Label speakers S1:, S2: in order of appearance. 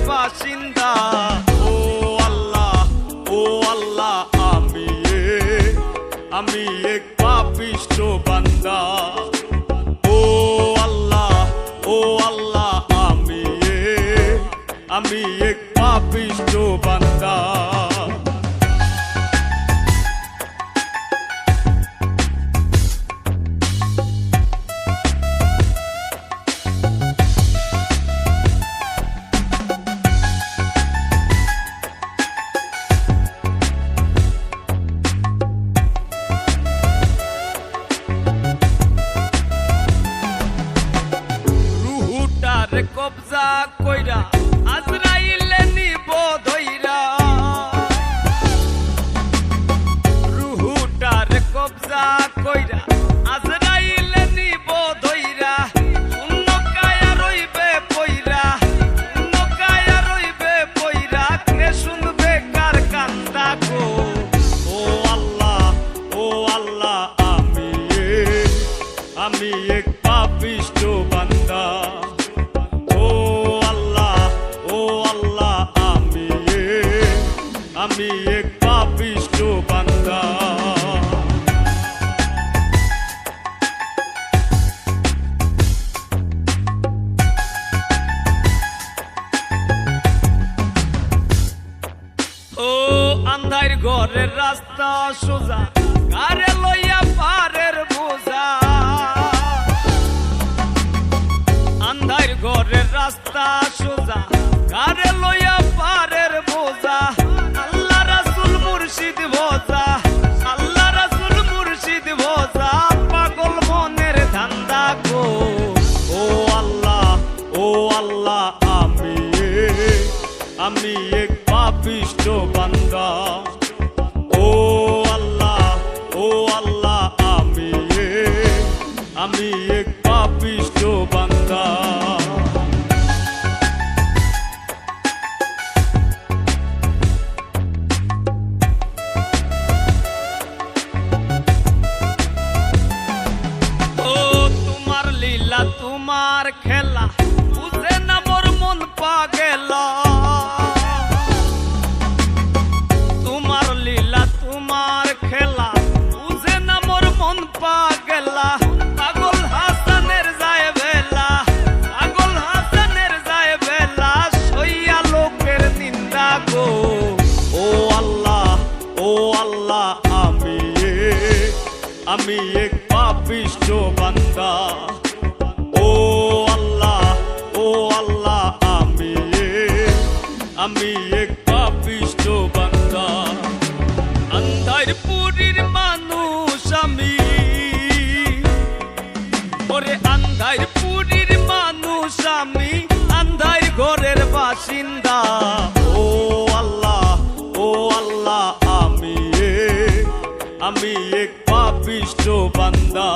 S1: বাসিন্দা ও আল্লাহ আমি এক পাপিষ্ঠ বান্দা ও আল্লাহ আমি এক পাপিষ্ঠ বান্দা কবজা কইরা আজরাইলে নিব ধইরা রুহুটার কবজা কইরা আজরাইলে নিব ধইরা শূন্য কায়া রইবে পইরা কে শুনবে কার কান্দা গো ও আল্লাহ আমি এক পাপিষ্ঠ বান্দা আমি এক পাপিষ্ঠ বান্দা ও আন্ধার ঘরের রাস্তা সোজা কারে লইয়া পারের বোঝা আন্ধার ঘরের রাস্তা সোজা কারে লইয়া পারের বোঝা আল্লাহ রাসূল মুর্শিদ ভোজা পাগল মনের ধান্দা গো ও আল্লাহ আমি এক পাপিষ্ঠ বান্দা ও আল্লাহ আমি এক পাপিষ্ঠ বান্দা তোমার খেলা বুঝে না মোর মন পাগেলা তোমার লীলা তোমার খেলা বুঝে না মোর মন পাগেলা পাগল হাসানের যায় বেলা সইয়া লোকের নিন্দা গো ও আল্লাহ আমি এক পাপিষ্ঠ বান্দা ও আল্লাহ আমি এক পাপিষ্ঠ বান্দা আন্ধার পুরীর মানুষ আমি ওরে আন্ধার পুরীর মানুষ আমি আন্ধার ঘরের বাসিন্দা ও আল্লাহ আমি এক পাপিষ্ঠ বান্দা